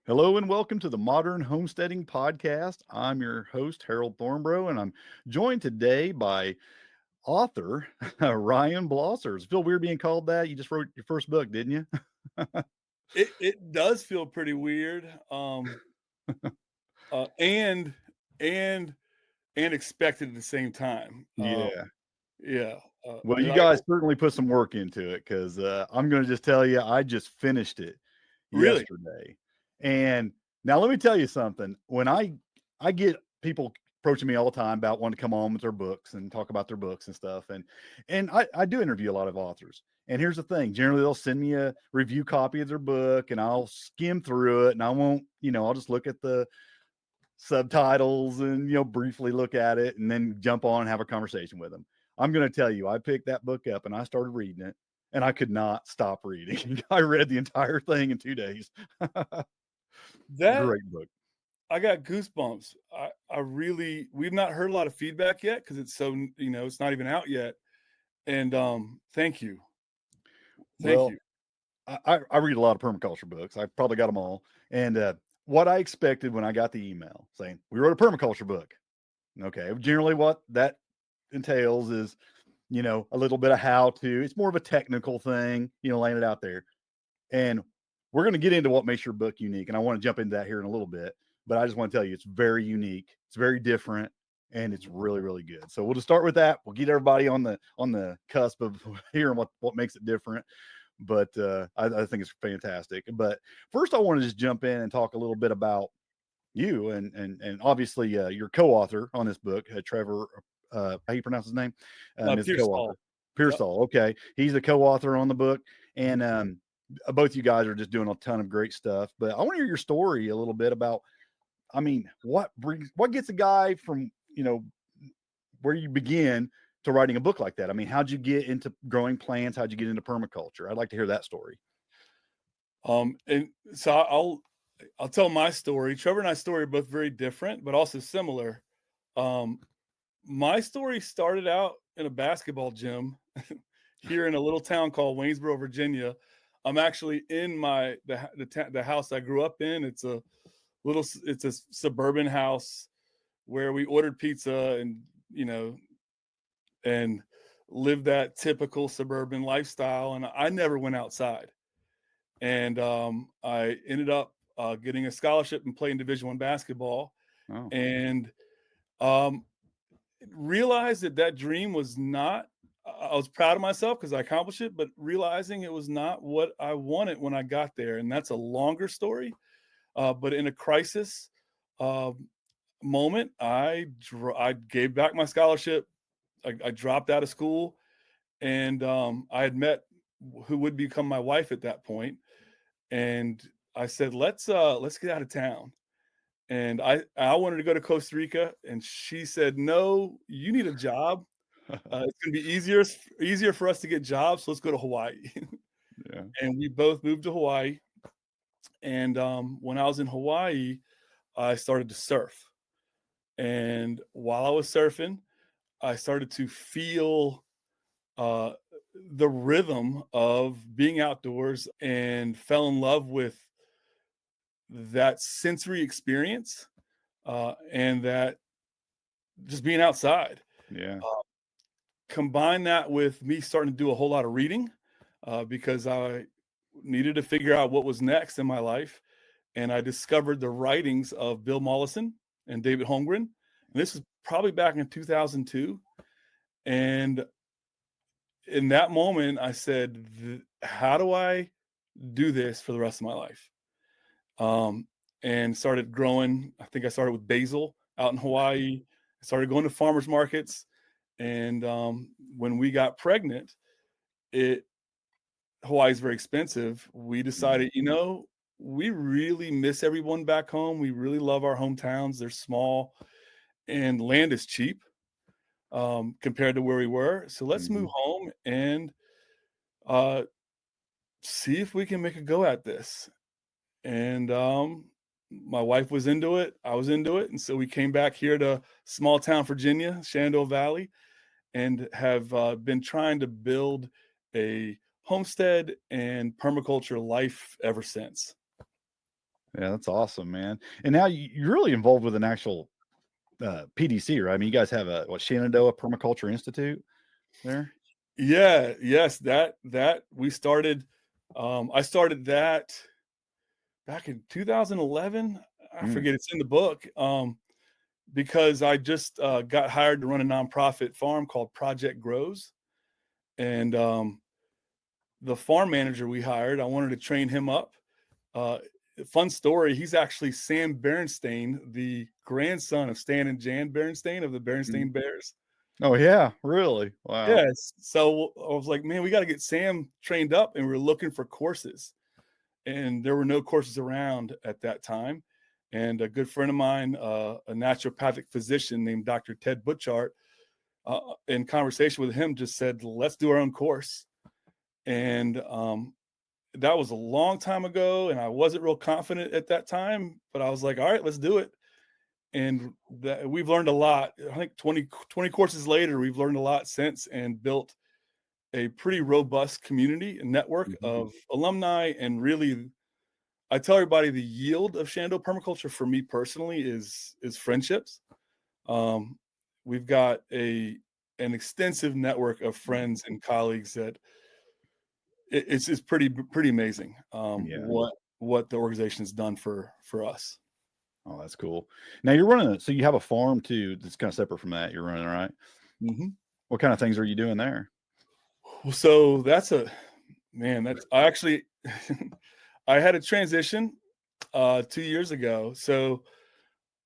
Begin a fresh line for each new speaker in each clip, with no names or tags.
Hello and welcome to the Modern Homesteading Podcast. I'm your host, Harold Thornbrough, and I'm joined today by author Ryan Blosser. Does it feel weird being called that? You just wrote your first book, didn't you?
It does feel pretty weird, uh, and and and expected at the same time.
Yeah.
Yeah,
Well,
and
you
I
guys certainly put some work into it because I'm going to just tell you, I just finished it
really.
yesterday. And now let me tell you something. When I get people approaching me all the time about wanting to come on with their books and talk about their books and stuff. And I do interview a lot of authors. And here's the thing, generally they'll send me a review copy of their book and I'll skim through it and I won't, I'll just look at the subtitles and briefly look at it and then jump on and have a conversation with them. I'm going to tell you, I picked that book up and I started reading it and I could not stop reading. I read the entire thing in 2 days.
That
Great book.
I got goosebumps. We've not heard a lot of feedback yet because it's so it's not even out yet. And thank you, thank
Well,
you.
I read a lot of permaculture books. I probably got them all. And what I expected when I got the email saying we wrote a permaculture book. Okay, generally what that entails is, a little bit of how to. It's more of a technical thing, laying it out there. And we're going to get into what makes your book unique. And I want to jump into that here in a little bit. But I just want to tell you, it's very unique. It's very different, and it's really, really good. So we'll just start with that. We'll get everybody on the cusp of hearing what makes it different. But I think it's fantastic. But first, I want to just jump in and talk a little bit about you and obviously your co-author on this book, Trevor. How you pronounce his name? Is the
Piersol.
co-author
Yep.
Piersol. Okay, he's the co-author on the book, and both you guys are just doing a ton of great stuff. But I want to hear your story a little bit about. I mean, what gets a guy from where you begin to writing a book like that? I mean, how'd you get into growing plants? How'd you get into permaculture? I'd like to hear that story.
And so I'll tell my story. Trevor and I's story are both very different, but also similar. Um, My story started out in a basketball gym here in a little town called Waynesboro, Virginia. I'm actually in the house I grew up in. It's a suburban house where we ordered pizza and you know and lived that typical suburban lifestyle. And I never went outside. And I ended up getting a scholarship and playing Division I basketball.
Oh,
And um, realized that dream was not. I was proud of myself because I accomplished it, but realizing it was not what I wanted when I got there, and that's a longer story. But in a crisis uh, moment, I gave back my scholarship. I dropped out of school, and I had met who would become my wife at that point, and I said, let's get out of town. And I wanted to go to Costa Rica, and she said, "No, you need a job. It's gonna be easier for us to get jobs. So let's go to Hawaii."
yeah.
And we both moved to Hawaii. And when I was in Hawaii, I started to surf. And while I was surfing, I started to feel uh, the rhythm of being outdoors and fell in love with that sensory experience and that just being outside.
Yeah.
Combine that with me starting to do a whole lot of reading because I needed to figure out what was next in my life. And I discovered the writings of Bill Mollison and David Holmgren. And this is probably back in 2002. And in that moment, I said, how do I do this for the rest of my life? Um, and started growing. I think I started with basil out in Hawaii. I started going to farmers markets. And when we got pregnant, it Hawaii is very expensive. We
Mhm.
decided, we really miss everyone back home. We really love our hometowns. They're small and land is cheap compared to where we were. So let's move
Mhm.
home and uh, see if we can make a go at this. And my wife was into it. I was into it. And so we came back here to small town Virginia, Shenandoah Valley, and have been trying to build a homestead and permaculture life ever since.
Yeah, that's awesome, man. And now you're really involved with an actual PDC, right? I mean, you guys have a Shenandoah Permaculture Institute there.
Yeah, yes, that we started. I started that back in 2011. I
Mm,
forget, it's in the book. Because I just got hired to run a nonprofit farm called Project Grows, and the farm manager we hired, I wanted to train him up. Uh, Fun story, he's actually Sam Berenstain, the grandson of Stan and Jan Berenstain of the
mm.
Berenstain Bears.
Oh yeah, really? Wow.
Yes. So I was like, man, we got to get Sam trained up, and we are looking for courses, and there were no courses around at that time. And a good friend of mine, a naturopathic physician named Dr. Ted Butchart, in conversation with him, just said, "Let's do our own course." And that was a long time ago, and I wasn't real confident at that time, but I was like, "All right, let's do it." And we've learned a lot. I think 20 courses later, we've learned a lot since, and built a pretty robust community and network
Mhm.
of alumni. And really, I tell everybody, the yield of Shenandoah permaculture for me personally is friendships. Um, we've got an extensive network of friends and colleagues that it's pretty amazing,
Yeah.
what the organization has done for us.
Oh, that's cool. Now you're running, so you have a farm too that's kind of separate from that. You're running, right?
Mhm.
What kind of things are you doing there?
Well, so that's a man. That's I actually I had a transition 2 years ago. So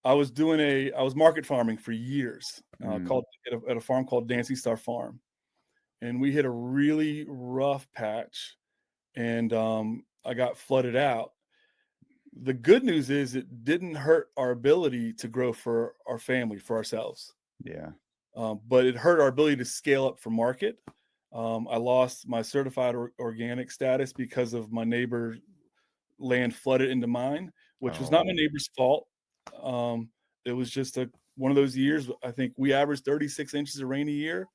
I was market farming for years,
Mm,
called at a farm called Dancing Star Farm, and we hit a really rough patch, and I got flooded out. The good news is it didn't hurt our ability to grow for our family, for ourselves,
yeah.
but it hurt our ability to scale up for market. I lost my certified organic status because of my neighbor land flooded into mine, which was not my
Oh,
neighbor's fault. Um, it was just one of those years. I think we averaged 36 inches of rain a year,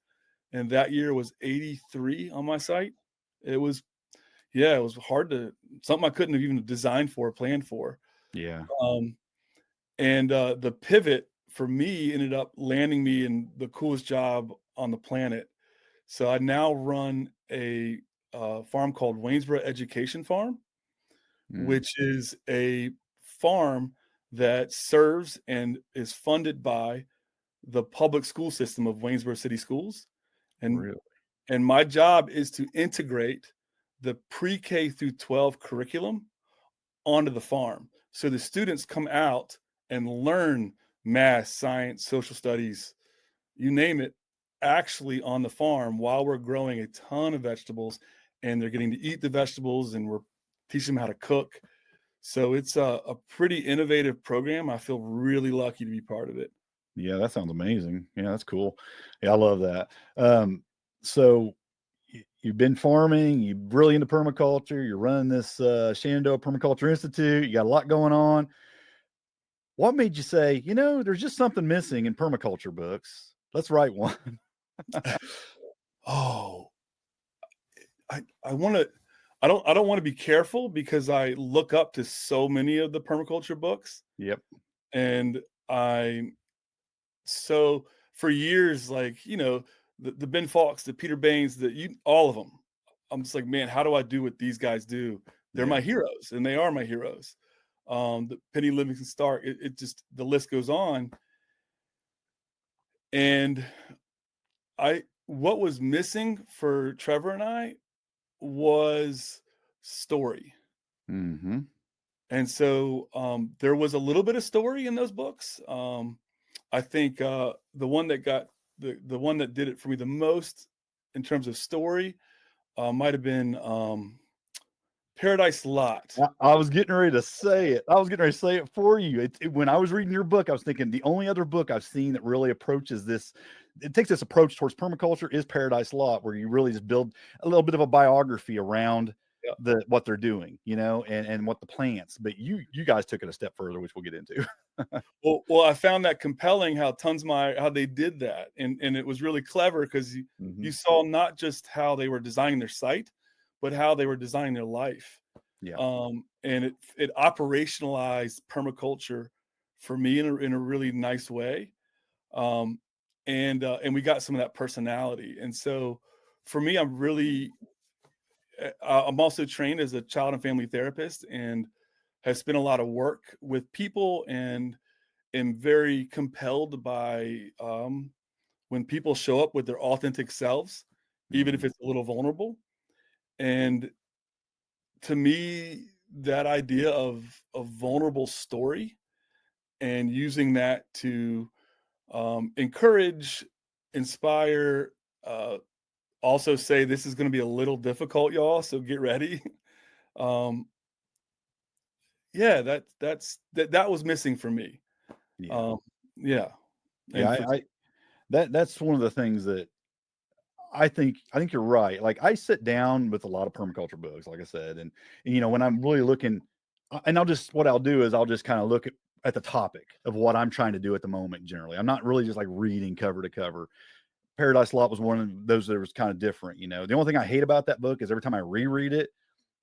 and that year was 83 on my site. It was, yeah, it was hard to something I couldn't have even designed for, planned for.
yeah.
Um, and the pivot for me ended up landing me in the coolest job on the planet. So I now run a farm called Waynesboro Education Farm,
Mm,
which is a farm that serves and is funded by the public school system of Waynesboro City Schools. And
really?
my job is to integrate the pre-K through 12 curriculum onto the farm. So the students come out and learn math, science, social studies, you name it, actually on the farm while we're growing a ton of vegetables, and they're getting to eat the vegetables, and we're teaching them how to cook. So it's a pretty innovative program. I feel really lucky to be part of it.
Yeah, that sounds amazing. Yeah, that's cool. Yeah, I love that. So you've been farming, you're really into permaculture, you're running this Shenandoah Permaculture Institute, you got a lot going on. What made you say, there's just something missing in permaculture books? Let's write one.
Oh, I want to. I don't want to be careful because I look up to so many of the permaculture books,
Yep.
and I so for years, like the Ben Fawkes, the Peter Baines, all of them. I'm just like, man, how do I do what these guys do? They're
Yeah.
my heroes, and they are my heroes. The Penny Livingston Stark. It just the list goes on, and I what was missing for Trevor and I was story.
Hmm.
And so there was a little bit of story in those books. I think the one that got the one that did it for me the most in terms of story might have been Paradise Lot.
I was getting ready to say it. I was getting ready to say it for you. When I was reading your book, I was thinking the only other book I've seen that really approaches this, it takes this approach towards permaculture is Paradise Lot, where you really just build a little bit of a biography around
Yeah.
what they're doing, and what the plants. But you guys took it a step further, which we'll get into.
Well, I found that compelling how they did that, and it was really clever because
Hmm.
you saw not just how they were designing their site, but how they were designing their life.
Yeah.
And it operationalized permaculture for me in a really nice way. Um, and we got some of that personality. And so for me, I'm also trained as a child and family therapist and have spent a lot of work with people and am very compelled by when people show up with their authentic selves, even if
Mhm.
it's a little vulnerable. And to me, that idea of a vulnerable story and using that to encourage, inspire, uh, also say this is going to be a little difficult, y'all, so get ready. um, yeah, that was missing for me.
Yeah.
Um, yeah,
Yeah,
and for
that's one of the things that I think you're right. Like, I sit down with a lot of permaculture books, like I said, and when I'm really looking, and what I'll do is I'll just kind of look at the topic of what I'm trying to do at the moment. Generally, I'm not really just like reading cover to cover. Paradise Lot was one of those that was kind of different. The only thing I hate about that book is every time I reread it,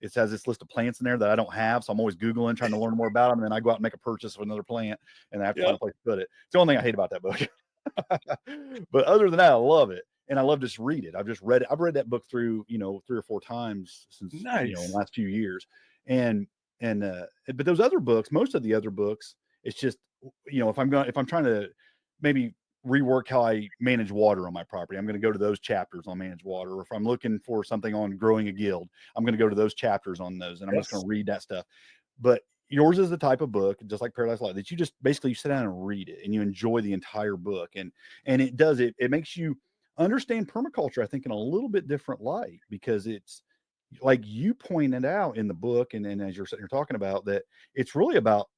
it has this list of plants in there that I don't have. So I'm always Googling, trying to learn more about them. And then I go out and make a purchase of another plant and I have to
yeah,
find a place to put it. It's the only thing I hate about that book. But other than that, I love it. And I love to just read it. I've just read it. I've read that book through, 3 or 4 times since, the
nice.
last few years. And, but those other books, most of the other books, it's just, if I'm trying to maybe rework how I manage water on my property, I'm going to go to those chapters on manage water. Or if I'm looking for something on growing a guild, I'm going to go to those chapters on those. And I'm just going
Yes.
to read that stuff. But yours is the type of book, just like Paradise Light, that you just basically you sit down and read it and you enjoy the entire book. And it makes you understand permaculture, I think, in a little bit different light, because it's like you pointed out in the book, and as you're sitting here talking about that, it's really about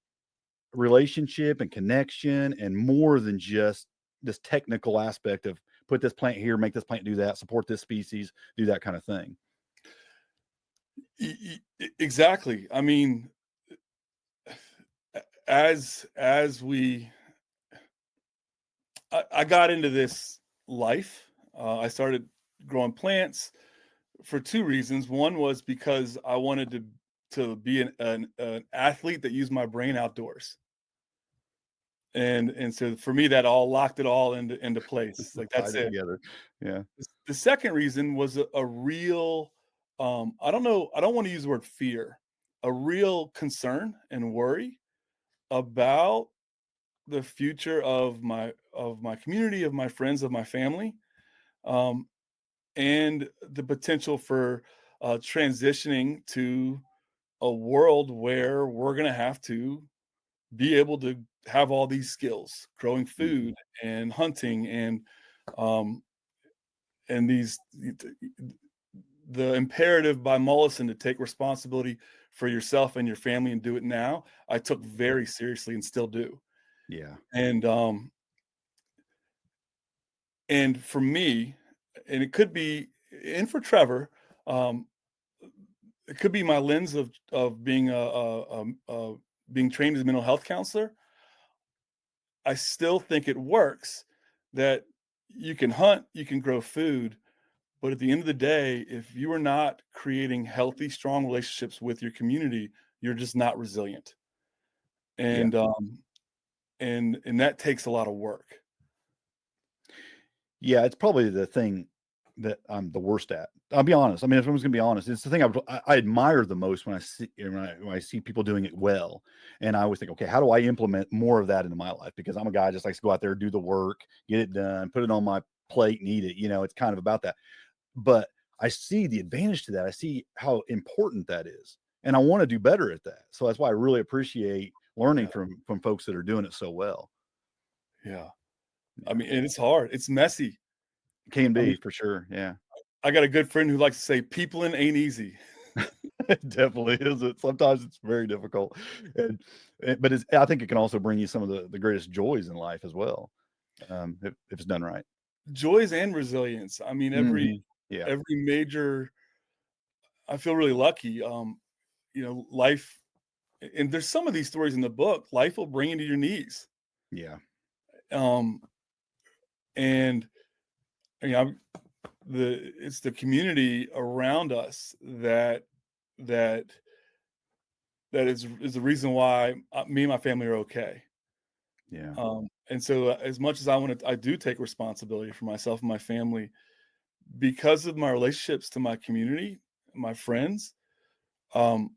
relationship and connection and more than just this technical aspect of put this plant here, make this plant do that, support this species, do that kind of thing.
Exactly. I mean, as we I got into this life. I started growing plants for two reasons. One was because I wanted to be an athlete that used my brain outdoors, and so for me that all locked it all into place. Like
Tied
that's
it
it.
together. Yeah.
The second reason was a real I don't know. I don't want to use the word fear. A real concern and worry about the future of my community, of my friends, of my family, um, and the potential for transitioning to a world where we're going to have to be able to have all these skills, growing food
Mhm.
and hunting um, and the imperative by Mollison to take responsibility for yourself and your family and do it now. I took very seriously and still do.
Yeah.
And and for me, and it could be, and for Trevor, um, it could be my lens of being being trained as a mental health counselor. I still think it works that you can hunt, you can grow food, but at the end of the day, if you are not creating healthy, strong relationships with your community, you're just not resilient,
Yeah.
and and that takes a lot of work.
Yeah, it's probably the thing that I'm the worst at. I'll be honest. I mean, if I was gonna be honest, it's the thing I admire the most when I see people doing it well, and I always think, okay, how do I implement more of that into my life? Because I'm a guy just likes to go out there, do the work, get it done, put it on my plate, and eat it. It's kind of about that. But I see the advantage to that. I see how important that is, and I want to do better at that. So that's why I really appreciate learning
Yeah,
from folks that are doing it so well.
yeah. I
Yeah,
mean, and it's hard. It's messy.
can
I mean,
be for sure. Yeah.
I got a good friend who likes to say, "Peopling ain't easy."
It definitely isn't. Sometimes it's very difficult, but I think it can also bring you some of the greatest joys in life as well, if it's done right.
Joys and resilience. I mean,
Mhm. Yeah,
every major. I feel really lucky. Life, and there's some of these stories in the book. Life will bring you to your knees.
yeah,
Um, and you know, it's the community around us that that is the reason why me and my family are okay.
Yeah.
And so as much as I do take responsibility for myself and my family because of my relationships to my community, my friends. Um,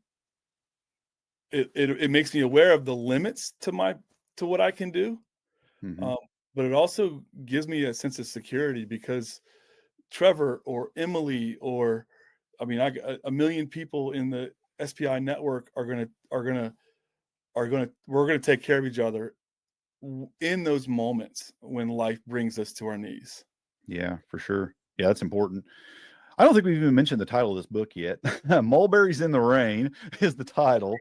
it makes me aware of the limits to what I can do.
Hmm.
Um, but it also gives me a sense of security because Trevor or Emily or I mean, a million people in the SPI network we're gonna take care of each other in those moments when life brings us to our knees.
Yeah, for sure. Yeah, that's important. I don't think we've even mentioned the title of this book yet. Mulberries in the Rain is the title.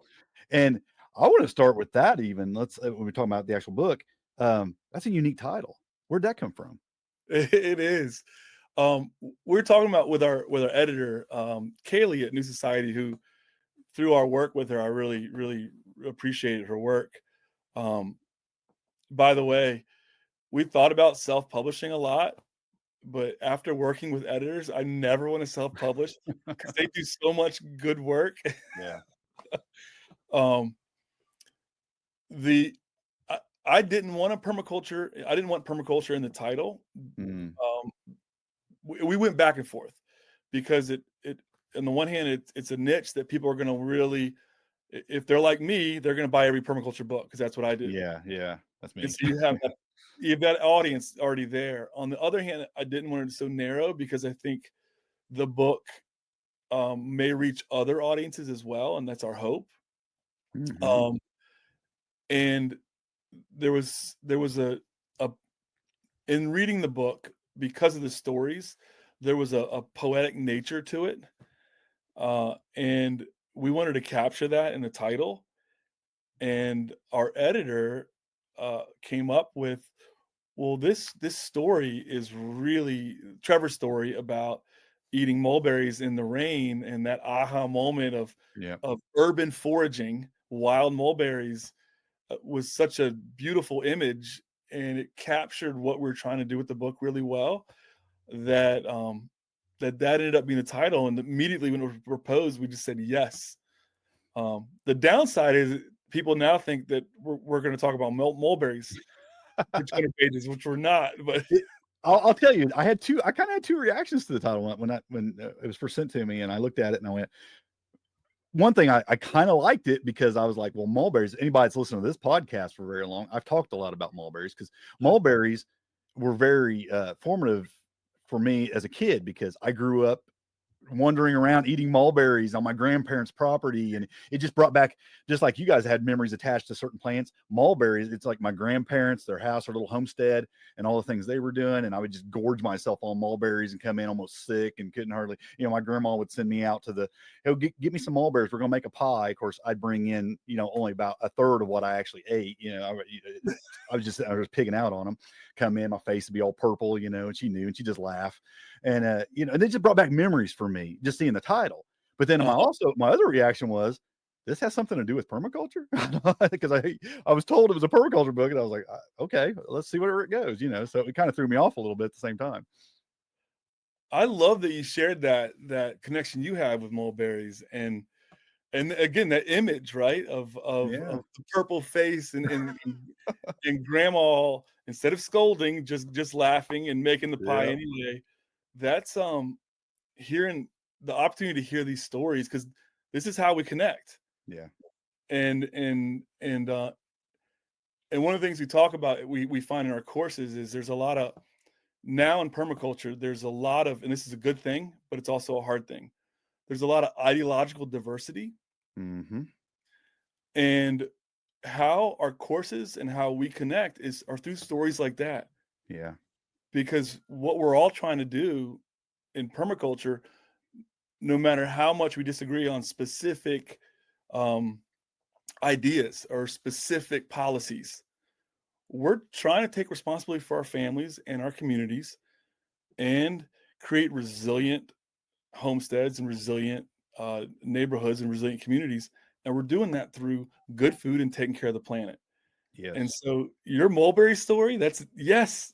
And I want to start with that even. Let's when we're talking about the actual book. That's a unique title. Where'd that come from?
It is. We're talking about with our editor, Kaylee at New Society, who through our work with her, I really appreciated her work. Um, by the way, we thought about self-publishing a lot, but after working with editors, I never want to self-publish because they do so much good work.
Yeah.
um, the I didn't want a permaculture. I didn't want permaculture in the title.
Mm,
Um, we went back and forth because it on the one hand it's a niche that people are going to really if they're like me they're going to buy every permaculture book because that's what I do,
yeah, yeah. That's
and
me.
so you have that audience already there. On the other hand, I didn't want it so narrow because I think the book may reach other audiences as well, and that's our hope.
Hmm.
um, and there was a in reading the book because of the stories there was a poetic nature to it. And we wanted to capture that in the title. And our editor came up with, well, this story is really Trevor's story about eating mulberries in the rain and that aha moment
Yeah.
of urban foraging, wild mulberries was such a beautiful image, and it captured what we're trying to do with the book really well. That that ended up being the title, and immediately when it was proposed, we just said yes. The downside is people now think that we're going to talk about mulberries for 200 pages, which we're not. But
It, I'll tell you, I kind of had two reactions to the title when it was first sent to me, and I looked at it and I went, one thing I kind of liked it because I was like, well, mulberries, anybody that's listened to this podcast for very long, I've talked a lot about mulberries because mulberries were very formative for me as a kid because I grew up wandering around eating mulberries on my grandparents' property. And it just brought back, just like you guys had memories attached to certain plants, mulberries. It's like my grandparents, their house, their little homestead, and all the things they were doing. And I would just gorge myself on mulberries and come in almost sick and couldn't hardly, my grandma would send me out to hey, get me some mulberries. We're going to make a pie. Of course, I'd bring in, only about a third of what I actually ate. I was pigging out on them. Come in, my face would be all purple, and she knew, and she just laughed. And and it just brought back memories for me just seeing the title. But then
uh,
my other reaction was, this has something to do with permaculture because I was told it was a permaculture book, and I was like, okay, let's see where it goes. So it kind of threw me off a little bit at the same time.
I love that you shared that connection you have with mulberries, and again that image, right,
Yeah,
of the purple face and grandma instead of scolding, just laughing and making the pie
yeah,
anyway. That's hearing the opportunity to hear these stories because this is how we connect.
yeah,
And and one of the things we talk about, we find in our courses is there's a lot of now in permaculture, there's a lot of, and this is a good thing, but it's also a hard thing. There's a lot of ideological diversity,
hmm,
and how our courses and how we connect are through stories like that.
yeah,
Because what we're all trying to do in permaculture, no matter how much we disagree on specific um, ideas or specific policies, we're trying to take responsibility for our families and our communities and create resilient homesteads and resilient neighborhoods and resilient communities. And we're doing that through good food and taking care of the planet. And
yes.
so your mulberry story, that's yes,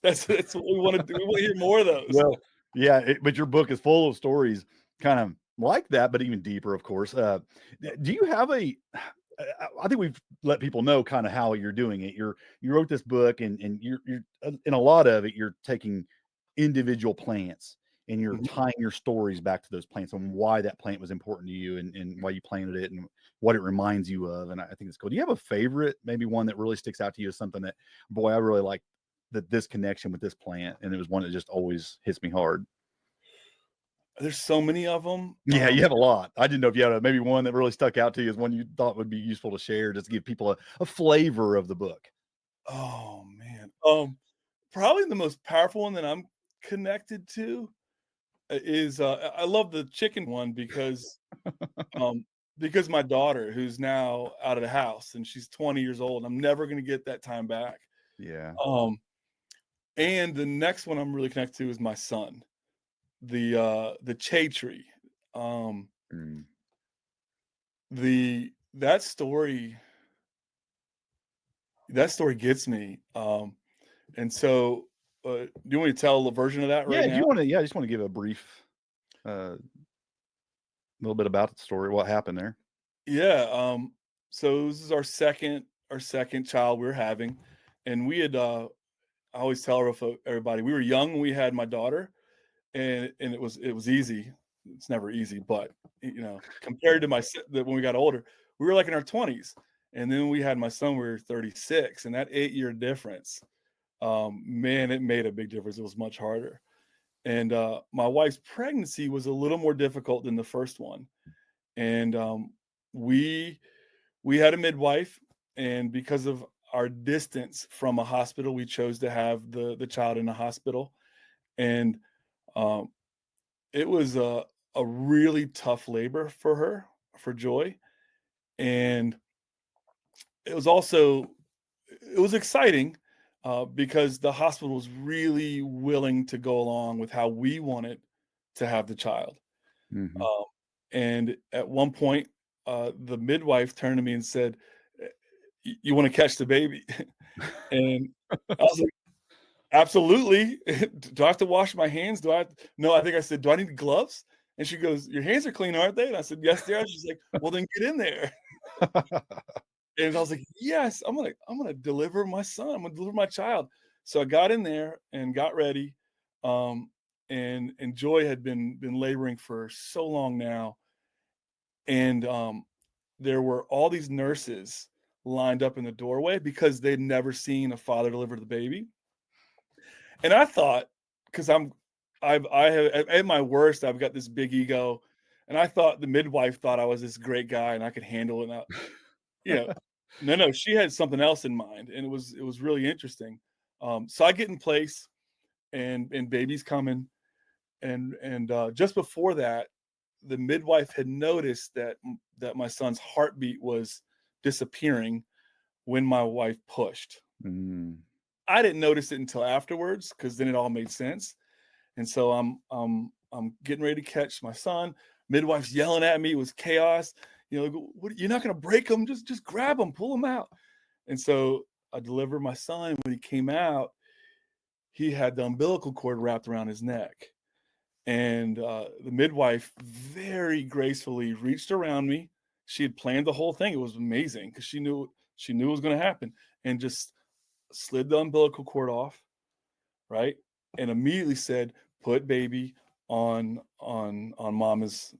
that's what we want to do. We want to hear more of those.
Well, yeah, but your book is full of stories, kind of like that, but even deeper, of course. Do you have a? I think we've let people know kind of how you're doing it. You wrote this book, and you're in a lot of it. You're taking individual plants and you're
Mhm.
tying your stories back to those plants and why that plant was important to you and why you planted it and what it reminds you of. And I think it's cool. Do you have a favorite, maybe one that really sticks out to you as something that, boy, I really like that this connection with this plant, and it was one that just always hits me hard.
There's so many of them.
Yeah, you have a lot. I didn't know if you had maybe one that really stuck out to you as one you thought would be useful to share, just to give people a flavor of the book.
Oh man. Probably the most powerful one that I'm connected to is I love the chicken one um because my daughter, who's now out of the house and she's 20 years old, I'm never gonna get that time back.
Yeah.
Um, and the next one I'm really connected to is my son, the Che tree. Um,
Mm.
the that story gets me. And so do you want me to tell a version of that
Yeah.
right
Do
now?
you want to? Yeah, I just want to give a brief, little bit about the story, what happened there.
Yeah. So this is our second child we're having, and we had I always tell everybody we were young when we had my daughter, and it was easy. It's never easy, but compared to when we got older, we were like in our 20s, and then we had my son. We were 36, and that 8-year difference, man, it made a big difference. It was much harder, and my wife's pregnancy was a little more difficult than the first one, and we we had a midwife, and because of our distance from a hospital, we chose to have the child in a hospital, and um, it was a really tough labor for her, for Joy, and it was also it was exciting, because the hospital was really willing to go along with how we wanted to have the child.
Hmm.
Um, and at one point, the midwife turned to me and said, You want to catch the baby?" And I was like, "Absolutely." Do I have to wash my hands? No, I think I said, "Do I need gloves?" And she goes, "Your hands are clean, aren't they?" And I said, "Yes, they are." She's like, "Well, then get in there." And I was like, "Yes, I'm gonna deliver my son. I'm gonna deliver my child." So I got in there and got ready. Um, and Joy had been laboring for so long now. And there were all these nurses lined up in the doorway because they'd never seen a father deliver the baby. And I thought, because I have at my worst, I've got this big ego, and I thought the midwife thought I was this great guy and I could handle it. And you know, no, she had something else in mind, and it was really interesting. So I get in place, and baby's coming, and just before that, the midwife had noticed that my son's heartbeat was disappearing when my wife pushed.
Mm.
I didn't notice it until afterwards because then it all made sense. And so I'm getting ready to catch my son. Midwife's yelling at me. It was chaos. Like, what, you're not gonna break him. Just grab him, pull him out. And so I delivered my son. When he came out, he had the umbilical cord wrapped around his neck. And the midwife very gracefully reached around me. She had planned the whole thing. It was amazing because she knew it was going to happen, and just slid the umbilical cord off, right, and immediately said, "Put baby on mama's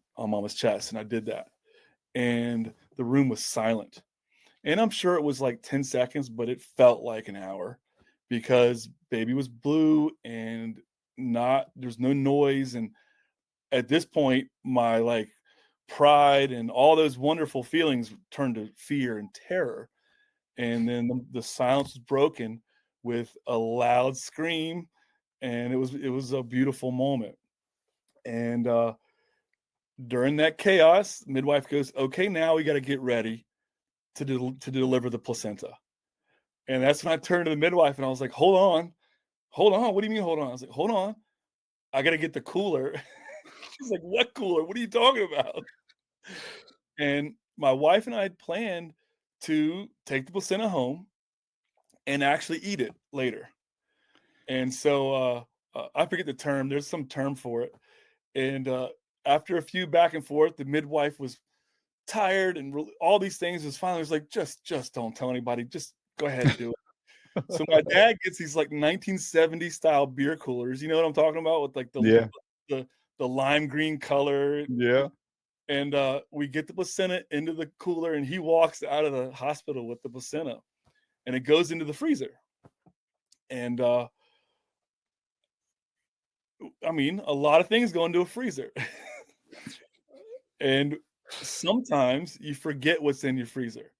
chest." And I did that, and the room was silent. And I'm sure it was like 10 seconds, but it felt like an hour because baby was blue and not there's no noise. And at this point, my like pride and all those wonderful feelings turned to fear and terror. And then the silence was broken with a loud scream, and it was a beautiful moment. And during that chaos, midwife goes, "Okay, now we got to get ready to deliver the placenta." And that's when I turned to the midwife and I was like, "Hold on, hold on. What do you mean, hold on?" I was like, "Hold on, I got to get the cooler." She's like, "What cooler? What are you talking about?" And my wife and I had planned to take the placenta home and actually eat it later. And so I forget the term. There's some term for it. And after a few back and forth, the midwife was tired and all these things. Was finally was like, just don't tell anybody. Just go ahead and do it. So my dad gets these like 1970s style beer coolers. You know what I'm talking about with like
Yeah.
the the lime green color.
Yeah.
And we get the placenta into the cooler, and he walks out of the hospital with the placenta, and it goes into the freezer. And I mean, a lot of things go into a freezer. And sometimes you forget what's in your freezer,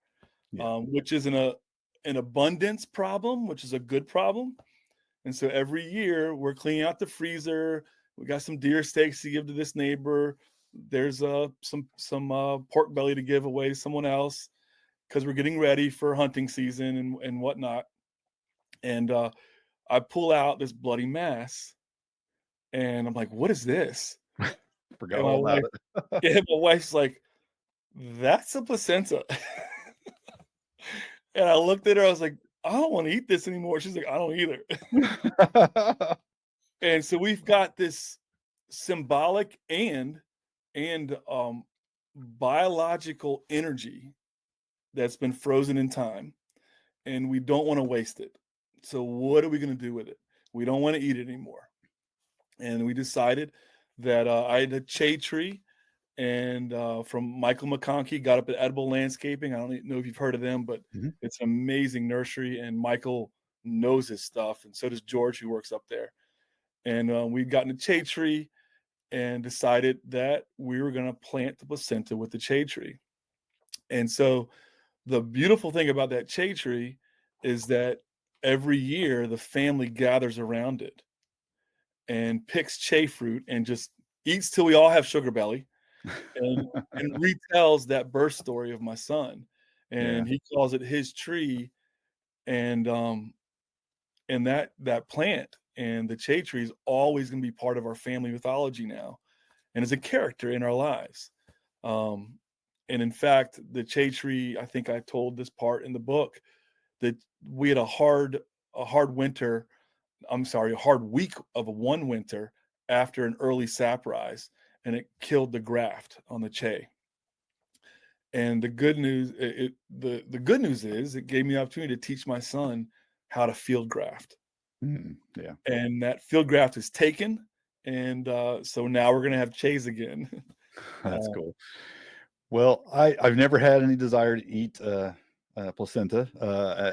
Yeah.
which is an abundance problem, which is a good problem. And so every year we're cleaning out the freezer. We got some deer steaks to give to this neighbor. There's some pork belly to give away to someone else because we're getting ready for hunting season and whatnot. And I pull out this bloody mess, and I'm like, "What is this?"
Forgot
And my
all about
wife,
it.
yeah, my wife's like, "That's a placenta." And I looked at her, I was like, "I don't wanna eat this anymore." She's like, "I don't either." And so we've got this symbolic and biological energy that's been frozen in time, and we don't wanna waste it. So what are we gonna do with it? We don't wanna eat it anymore. And we decided that, I had a shade tree and from Michael McConkey, got up at Edible Landscaping. I don't know if you've heard of them, but
Mhm.
it's an amazing nursery, and Michael knows his stuff, and so does George, who works up there. And we'd gotten a shade tree and decided that we were going to plant the placenta with the shade tree. And so the beautiful thing about that shade tree is that every year the family gathers around it and picks shade fruit and just eats till we all have sugar belly and retells that birth story of my son,
Yeah.
and he calls it his tree, and, that plant and the shade tree is always gonna be part of our family mythology now, and is a character in our lives, um, and in fact, the shade tree, I think I told this part in the book, that we had a hard winter, I'm sorry, a hard week of one winter after an early sap rise, and it killed the graft on the Che. And the good news, the good news is it gave me the opportunity to teach my son how to field graft,
Yeah.
and that field graft is taken, and so now we're gonna have Chays again.
That's
Uh,
cool. Well, I've never had any desire to eat, placenta,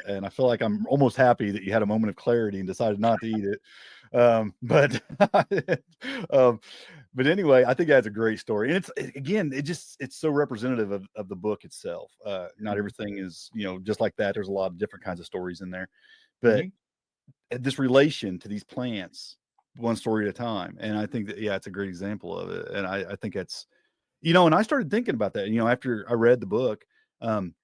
and I feel like I'm almost happy that you had a moment of clarity and decided not to eat it. But um, but anyway, I think that's a great story, and again, it's so representative of the book itself. Not
mhm,
everything is just like that. There's a lot of different kinds of stories in there, but
mhm,
this relation to these plants, one story at a time, and I think that yeah, it's a great example of it, and I think that's and I started thinking about that, after I read the book, um,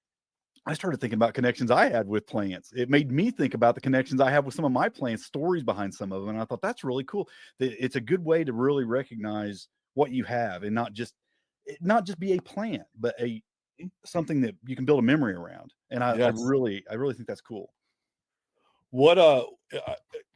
I started thinking about connections I had with plants. It made me think about the connections I have with some of my plants, stories behind some of them. And I thought that's really cool. It's a good way to really recognize what you have and not just be a plant, but a
mhm.
something that you can build a memory around. And I
Yes.
really, I really think that's cool.
What,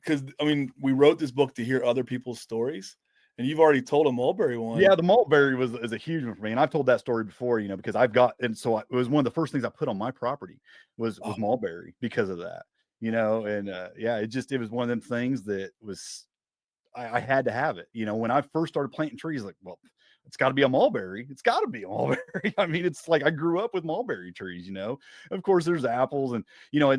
because I mean, we wrote this book to hear other people's stories, and you've already told a mulberry one.
Yeah, the mulberry is a huge one for me, and I've told that story before, because I've got and so it was one of the first things I put on my property was
Oh,
mulberry because of that, and yeah, it was one of them things that was I had to have it. When I first started planting trees, like, well, it's got to be a mulberry. It's got to be a mulberry. I mean, it's like I grew up with mulberry trees. Of course, there's apples, and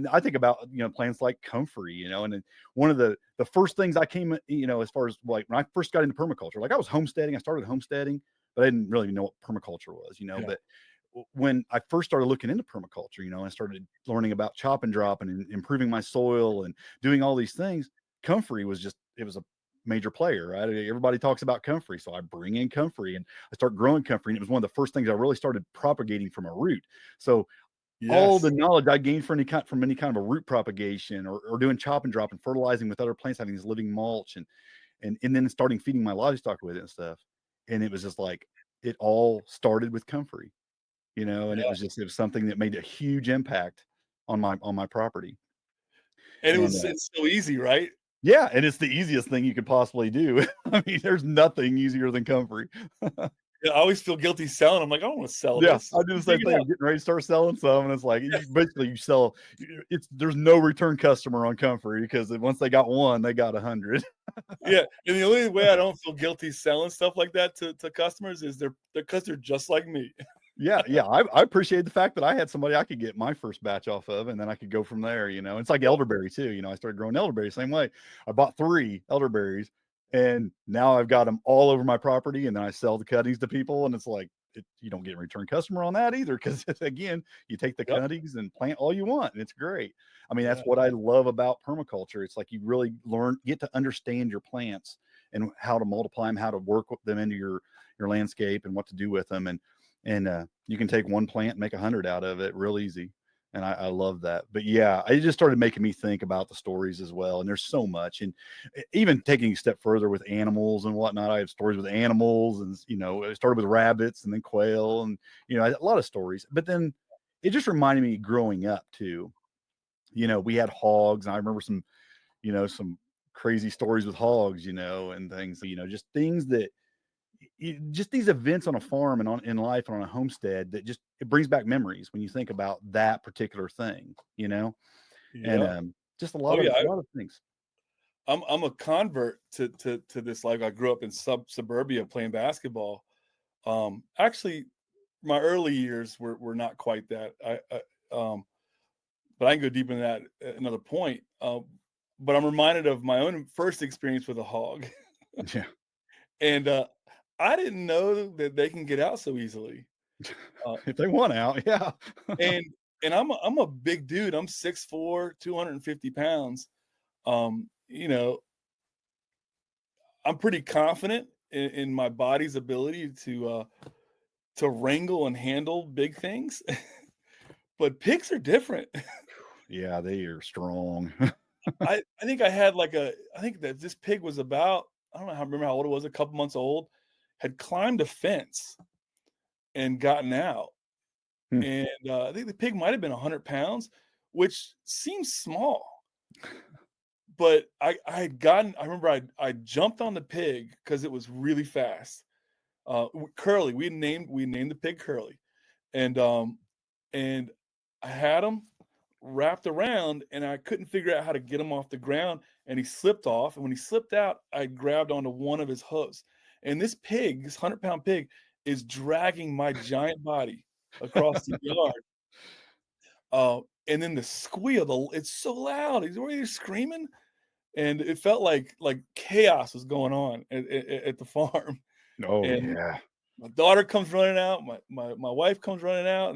I think about plants like comfrey. And then one of the first things I came, as far as like when I first got into permaculture, like I was homesteading. I started homesteading, but I didn't really know what permaculture was.
yeah.
But when I first started looking into permaculture, I started learning about chop and drop and improving my soil and doing all these things. Comfrey was it was a major player, right? Everybody talks about comfrey. So I bring in comfrey and I start growing comfrey. And it was one of the first things I really started propagating from a root. So all the
Yes.
knowledge I gained from any kind of a root propagation or doing chop and drop and fertilizing with other plants, having these living mulch and then starting feeding my livestock with it and stuff. And it was just like it all started with comfrey, and
Yeah.
it was something that made a huge impact on my property.
And
And
it's so easy, right?
Yeah, and it's the easiest thing you could possibly do. I mean, there's nothing easier than comfrey.
Yeah, I always feel guilty selling. I'm like, I don't want to sell
Yeah,
this.
I do the
Dig
same
it
thing. I'm
up.
getting ready to start selling some, and it's like basically you sell. It's there's no return customer on comfrey because once they got one, they got 100.
Yeah, and the only way I don't feel guilty selling stuff like that to customers is they're because they're just like me.
Yeah, yeah. I appreciate the fact that I had somebody I could get my first batch off of, and then I could go from there. It's like
Yeah,
elderberry too. I started growing elderberry the same way. I bought 3 elderberries, and now I've got them all over my property, and then I sell the cuttings to people, and it's like you don't get a return customer on that either because again, you take the
yep,
cuttings and plant all you want, and it's great. I mean, that's
yeah,
what I love about permaculture. It's like you really get to understand your plants and how to multiply them, how to work with them into your landscape, and what to do with them, and you can take one plant and make 100 out of it real easy. And I love that. But yeah, it just started making me think about the stories as well. And there's so much. And even taking a step further with animals and whatnot, I have stories with animals, and it started with rabbits and then quail, and a lot of stories. But then it just reminded me growing up too. We had hogs, and I remember some crazy stories with hogs, and things, just things that just these events on a farm and in life and on a homestead that just it brings back memories when you think about that particular thing, and
yeah.
just a
Oh
lot of
yeah,
a lot of things.
I'm a convert to this life. I grew up in suburbia playing basketball. Actually, my early years were not quite that. But I can go deep into that at another point. But I'm reminded of my own first experience with a hog,
Yeah,
and I didn't know that they can get out so easily. Uh,
if they want out, yeah.
and I'm a big dude. I'm 6'4", 250 pounds. You know, I'm pretty confident in my body's ability to wrangle and handle big things. But pigs are different.
Yeah, they are strong.
I think I had like I think that this pig was about, I don't know how remember how old it was, a couple months old, had climbed a fence and gotten out.
Hmm.
And I think the pig might have been 100 pounds, which seems small. But I had gotten, I remember I jumped on the pig because it was really fast. Curly, we named the pig Curly. And and I had him wrapped around, and I couldn't figure out how to get him off the ground, and he slipped off, and when he slipped out, I grabbed onto one of his hooves, and this pig, this 100-pound pig, is dragging my giant body across the yard, and then the squeal, it's so loud, he's already screaming, and it felt like chaos was going on at the farm,
Oh
and
yeah.
my daughter comes running out, my wife comes running out,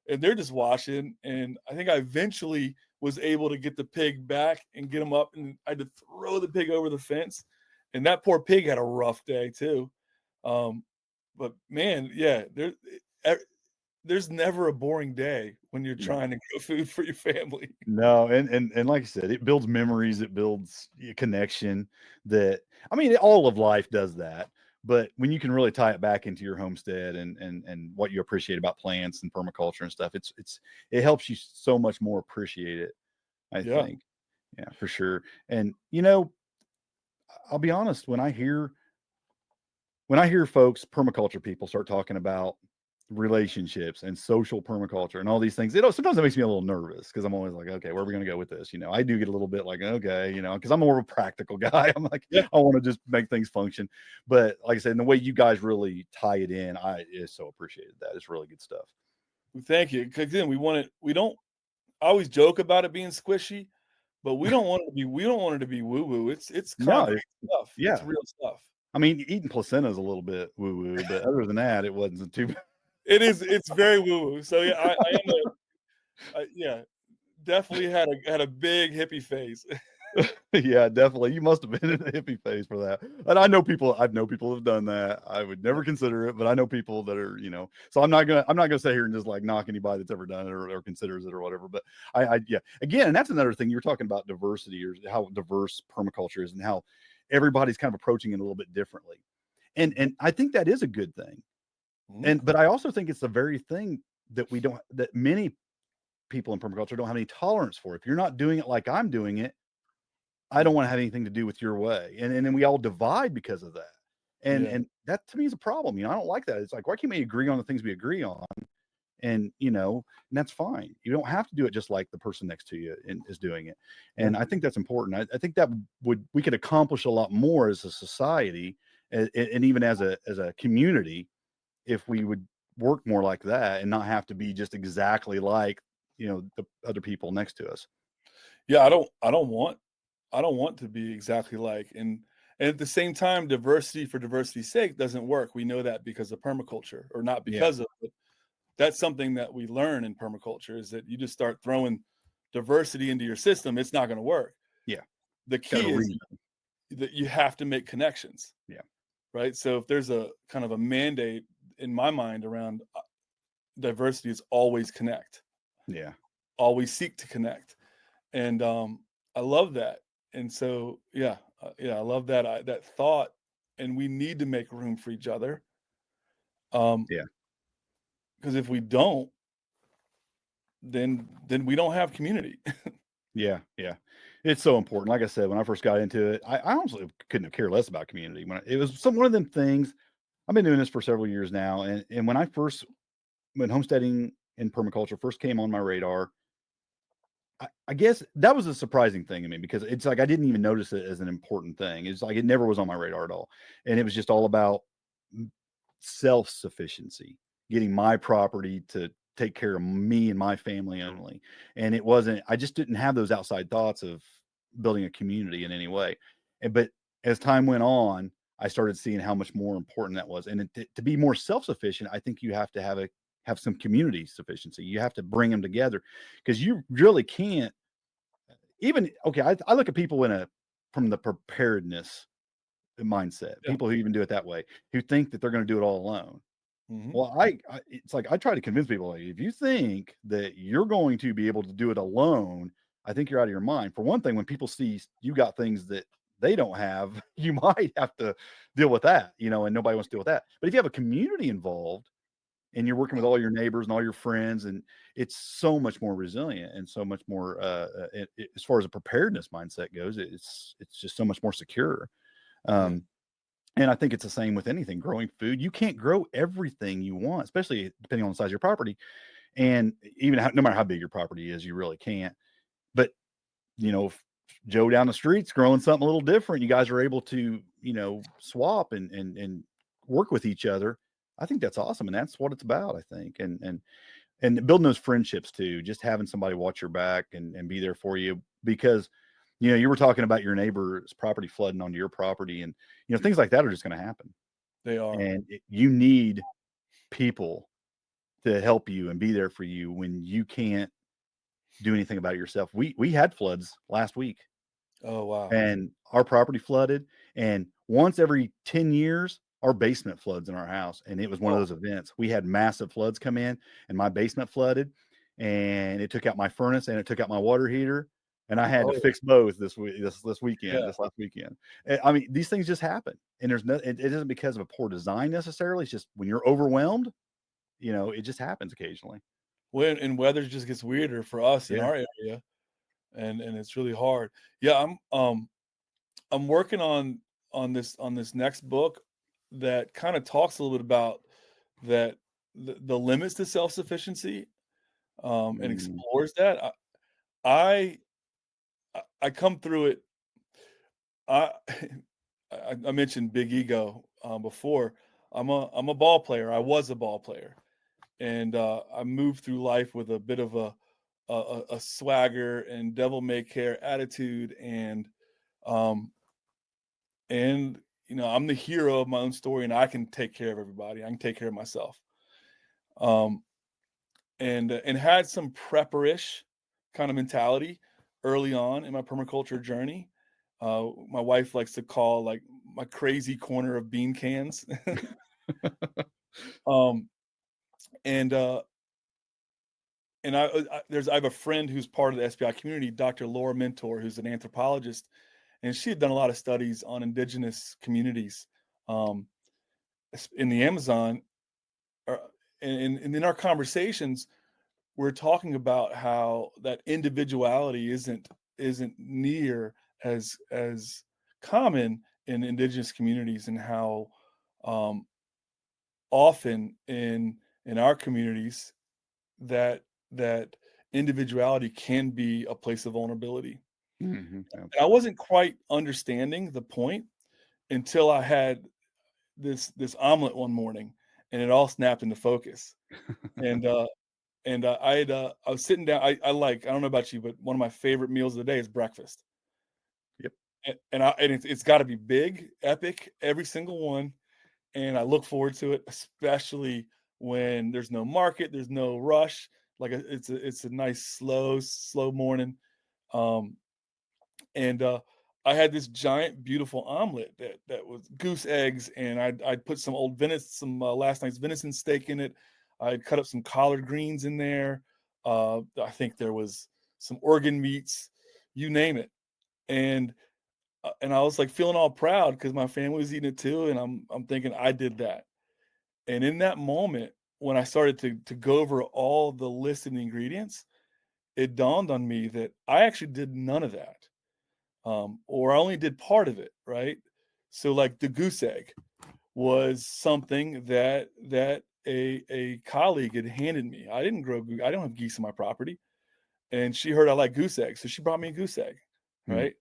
and they're just watching, and I think I eventually was able to get the pig back and get him up, and I had to throw the pig over the fence, and that poor pig had a rough day too. Um, but man, yeah, e there's never a boring day when you're
No.
trying to grow food for your family.
No, and like I said, it builds memories, it builds a connection that I mean, all of life does that. But when you can really tie it back into your homestead and what you appreciate about plants and permaculture and stuff, it helps you so much more appreciate it, I
Yeah.
think. Yeah, for sure. And I'll be honest, when I hear folks, permaculture people start talking about relationships and social permaculture and all these things, sometimes it makes me a little nervous because I'm always like, okay, where are we going to go with this? I do get a little bit like, okay, because I'm more of a practical guy. I'm like,
Yeah.
I want to just make things function. But like I said, and the way you guys really tie it in, I is so appreciated that. It's really good stuff.
Thank you. Because then we don't I always joke about it being squishy, but we don't want it to be woo-woo. It's
No,
concrete stuff. It's
yeah.
real stuff.
I mean, eating placenta is a little bit woo woo, but other than that, it wasn't too
It's very woo-woo. So, yeah, I am yeah, definitely had a big hippie phase.
Yeah, definitely. You must have been in a hippie phase for that. And I know people have done that. I would never consider it, but I know people that are. So I'm not gonna sit here and just like knock anybody that's ever done it or considers it or whatever. But yeah. Again, and that's another thing you were talking about diversity or how diverse permaculture is and how everybody's kind of approaching it a little bit differently. And I think that is a good thing.
Mhm.
But I also think it's the very thing that many people in permaculture don't have any tolerance for. If you're not doing it like I'm doing it, I don't want to have anything to do with your way. And then we all divide because of that. And
Yeah.
and that to me is a problem. I don't like that. It's like, why can't we agree on the things we agree on? And that's fine. You don't have to do it just like the person next to you is doing it.
Yeah.
And I think that's important. I think that we could accomplish a lot more as a society and even as a community if we would work more like that and not have to be just exactly like, the other people next to us.
Yeah, I don't want to be exactly like, and at the same time, diversity for diversity's sake doesn't work. We know that because of permaculture, or not
Yeah.
because of it. That's something that we learn in permaculture, is that you just start throwing diversity into your system, it's not going to work.
Yeah.
The
Got to
key is
read.
that you have to make connections,
Yeah.
right? So if there's a kind of a mandate in my mind around diversity, is always connect,
Yeah.
always seek to connect. And I love that. And so yeah, I love that thought. And we need to make room for each other, um
Yeah.
because if we don't, then we don't have community.
Yeah, yeah. It's so important. Like I said, when I first got into it, I honestly couldn't have cared less about community. It was one of them things. I've been doing this for several years now, and when homesteading and permaculture first came on my radar, I guess that was a surprising thing to me because it's like I didn't even notice it as an important thing. It's like it never was on my radar at all, and it was just all about self-sufficiency, getting my property to take care of me and my family only. And it wasn't, I just didn't have those outside thoughts of building a community in any way. But as time went on, I started seeing how much more important that was. And to be more self-sufficient, I think you have to have some community sufficiency. You have to bring them together because you really can't even, okay. I look at people from the preparedness mindset,
Yeah.
people who even do it that way, who think that they're going to do it all alone.
Hmm.
Well, it's like I try to convince people, like, if you think that you're going to be able to do it alone, I think you're out of your mind. For one thing, when people see you got things that they don't have, you might have to deal with that, and nobody wants to deal with that. But if you have a community involved and you're working with all your neighbors and all your friends, and it's so much more resilient and so much more, as far as a preparedness mindset goes, it's just so much more secure.
Yeah.
Um, and I think it's the same with anything growing food. You can't grow everything you want, especially depending on the size of your property. And even no matter how big your property is, you really can't. But, if Joe down the street's growing something a little different, you guys are able to, swap and work with each other. I think that's awesome. And that's what it's about, I think. And building those friendships too, just having somebody watch your back and be there for you because, you were talking about your neighbor's property flooding onto your property and, things like that are just going to happen.
They are.
And you need people to help you and be there for you when you can't do anything about it yourself. We had floods last week
Oh, wow.
and our property flooded. And once every 10 years, our basement floods in our house. And it was one of
Oh,
those events. We had massive floods come in and my basement flooded and it took out my furnace and it took out my water heater. And I had to
oh,
fix both this week, this weekend,
yeah.
this last weekend. I mean, these things just happen. And it isn't because of a poor design necessarily. It's just when you're overwhelmed, it just happens occasionally.
When and weather just gets weirder for us in
Yeah.
our area, and it's really hard. Yeah, I'm working on this next book that kind of talks a little bit about that, the limits to self-sufficiency, and
Mm,
explores that. I I come through it. I I mentioned big ego before. I'm a ball player. I was a ball player, and I moved through life with a bit of a swagger and devil may care attitude, um and I'm the hero of my own story, and I can take care of everybody. I can take care of myself. Um, and had some prepperish kind of mentality early on in my permaculture journey. My wife likes to call, like, my crazy corner of bean cans. um, and I have a friend who's part of the SBI community, Dr. Laura Mentor, who's an anthropologist, and she had done a lot of studies on indigenous communities, um, in the Amazon. uh, and in our conversations, we're talking about how that individuality isn't near as common in indigenous communities, and how um, often in our communities that that individuality can be a place of vulnerability. And I
Absolutely.
wasn't quite understanding the point until I had this omelet one morning, and it all snapped into focus. And I was sitting down. I don't know about you, but one of my favorite meals of the day is breakfast.
Yep.
And it's got to be big, epic, every single one. And I look forward to it, especially when there's no market, there's no rush. Like it's a nice slow morning. Um, and I had this giant, beautiful omelet that was goose eggs, and I'd put some old venison, some last night's venison steak in it. I'd cut up some collard greens in there. I think there was some organ meats, you name it. And and I was like feeling all proud because my family was eating it too, and I'm thinking I did that. And in that moment, when I started to go over all the listed ingredients, it dawned on me that I actually did none of that, or I only did part of it, right? So like the goose egg was something that a colleague had handed me. I don't have geese on my property, and she heard I like goose eggs, so she brought me a goose egg,
Mm.
right?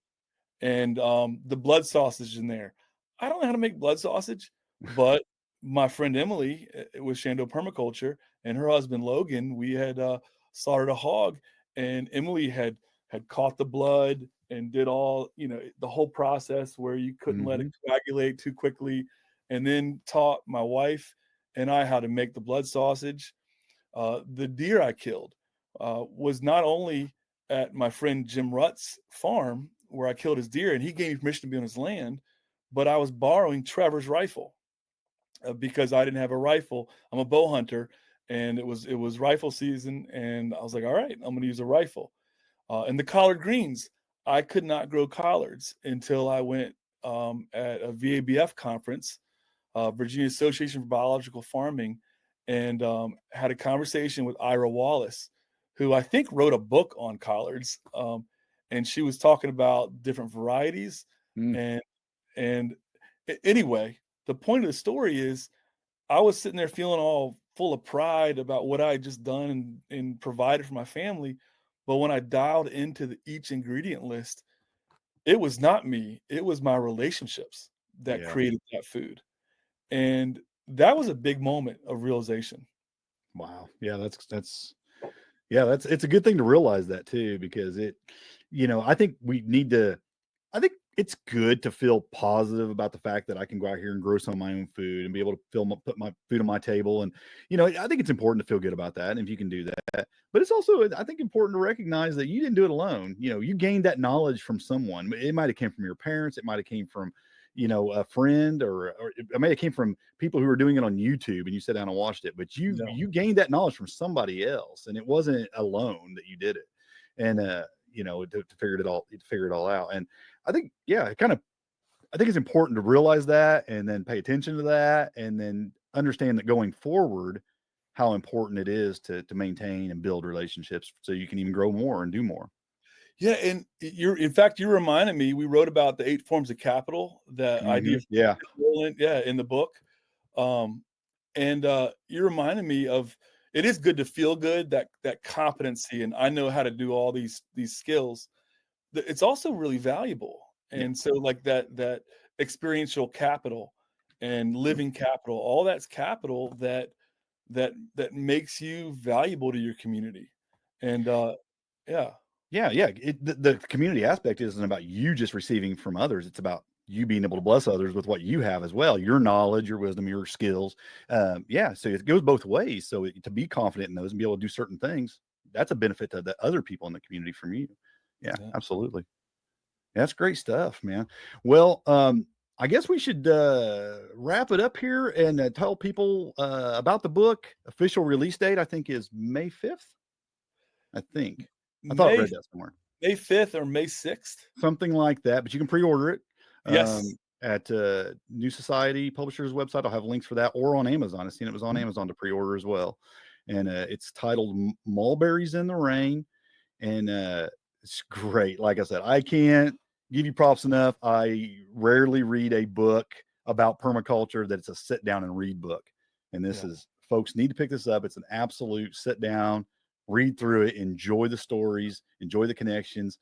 And the blood sausage in there. I don't know how to make blood sausage, but my friend Emily with Shando Permaculture and her husband Logan, we had slaughtered a hog, and Emily had caught the blood and did all, the whole process where you couldn't let it
Mhm.
coagulate too quickly, and then taught my wife and I how to make the blood sausage. The deer I killed was not only at my friend Jim Rutt's farm where I killed his deer, and he gave me permission to be on his land, but I was borrowing Trevor's rifle because I didn't have a rifle. I'm a bow hunter, and it was rifle season, and I was like, all right, I'm going to use a rifle. And the collard greens, I could not grow collards until I went at a VABF conference, Virginia Association for Biological Farming, and had a conversation with Ira Wallace, who I think wrote a book on collards. And she was talking about different varieties.
Mm.
And anyway, the point of the story is I was sitting there feeling all full of pride about what I had just done and provided for my family. But when I dialed into each ingredient list, it was not me. It was my relationships that
Yeah.
created that food. And that was a big moment of realization.
Wow. Yeah, yeah, it's a good thing to realize that too, because I think we need to I think it's good to feel positive about the fact that I can go out here and grow some of my own food and be able to put my food on my table. And, I think it's important to feel good about that. And if you can do that, but it's also, I think, important to recognize that you didn't do it alone. You gained that knowledge from someone. It might have came from your parents. It might have came from, a friend, or it may have came from people who were doing it on YouTube and you sat down and watched it, but you,
Yeah.
you gained that knowledge from somebody else, and it wasn't alone that you did it. And, to figure it all out. And I think, yeah, I think it's important to realize that and then pay attention to that and then understand that going forward, how important it is to maintain and build relationships so you can even grow more and do more.
Yeah, and in fact, you reminded me, we wrote about the 8 forms of capital, the idea of
Yeah.
yeah, in the book. Um, and you reminded me of, it is good to feel good, that competency, and I know how to do all these skills. It's also really valuable.
Yeah.
And so like that experiential capital and
Mhm.
living capital, all that's capital that makes you valuable to your community. And yeah,
Yeah. Yeah. The community aspect isn't about you just receiving from others. It's about you being able to bless others with what you have as well, your knowledge, your wisdom, your skills. Yeah. So it goes both ways. So to be confident in those and be able to do certain things, that's a benefit to the other people in the community from you. Yeah,
yeah.
absolutely. That's great stuff, man. Well, I guess we should wrap it up here and tell people about the book. Official release date, I think, is May 5th. I think. I thought I
May
read that somewhere.
May 5th or May 6th.
Something like that, but you can pre-order it
Yes.
at New Society Publishers website. I'll have links for that, or on Amazon. I've seen it was on
Mhm.
Amazon to pre-order as well. And it's titled Mulberries in the Rain. And it's great. Like I said, I can't give you props enough. I rarely read a book about permaculture that it's a sit down and read book. And this
Yeah.
is, folks need to pick this up. It's an absolute sit down, read through it, enjoy the stories, enjoy the connections,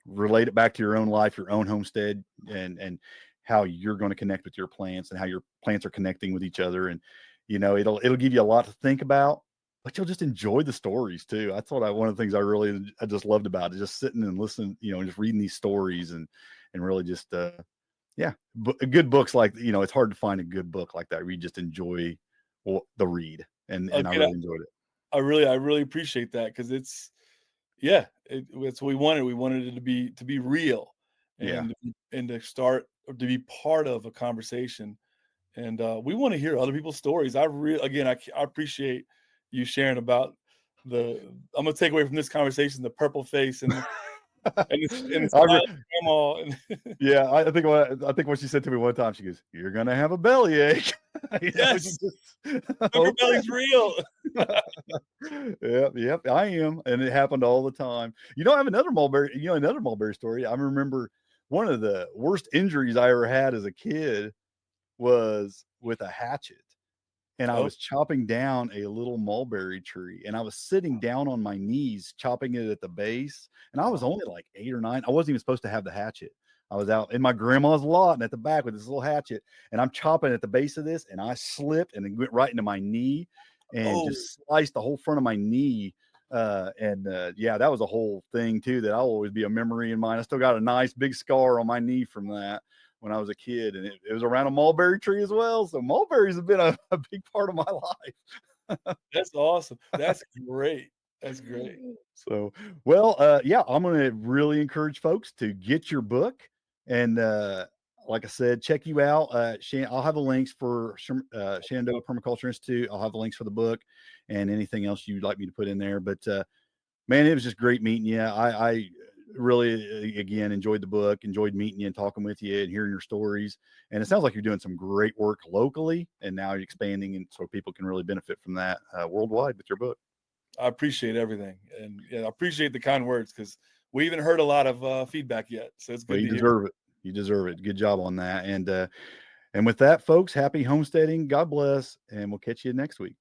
relate it back to your own life, your own homestead, and how you're going to connect with your plants and how your plants are connecting with each other. And it'll give you a lot to think about, but you'll just enjoy the stories too. That's what one of the things I just loved about it, just sitting and listening, just reading these stories and really just yeah, good books like, it's hard to find a good book like that where you just enjoy the read, and I
Okay,
really enjoyed it.
I really appreciate that because it's what we wanted. We wanted it to be real
Yeah.
and to start or to be part of a conversation. And we want to hear other people's stories. I appreciate you sharing about I'm gonna take away from this conversation the purple face and the
I
smiling grandma and
Yeah, I think what she said to me one time, she goes, "You're gonna have a bellyache." She
yes,
just
sugar
okay.
belly's real.
Yep, yep, I am, and it happened all the time. I have another mulberry story. I remember one of the worst injuries I ever had as a kid was with a hatchet. And I
Oh,
was chopping down a little mulberry tree, and I was sitting down on my knees chopping it at the base, and I was
wow.
only like 8 or 9. I wasn't even supposed to have the hatchet. I was out in my grandma's lot and at the back with this little hatchet, and I'm chopping at the base of this, and I slipped and it went right into my knee and
Oh,
just sliced the whole front of my knee. Yeah, that was a whole thing too that I'll always be a memory in mind. I still got a nice big scar on my knee from that when I was a kid, and it was around a mulberry tree as well. So mulberries have been a big part of my life.
that's awesome. That's great. That's great.
So, well, yeah, I'm going to really encourage folks to get your book. And like I said, check you out. I'll have the links for Shenandoah Permaculture Institute. I'll have the links for the book and anything else you'd like me to put in there. But man, it was just great meeting you. I really, again, enjoyed the book, enjoyed meeting you and talking with you and hearing your stories. And it sounds like you're doing some great work locally, and now you're expanding, and so people can really benefit from that worldwide with your book.
I appreciate everything, and yeah, I appreciate the kind words because we haven't heard a lot of feedback yet. So it's
Well,
good
you
to hear.
deserve it. You deserve it. Good job on that. And with that, folks, happy homesteading. God bless, and we'll catch you next week.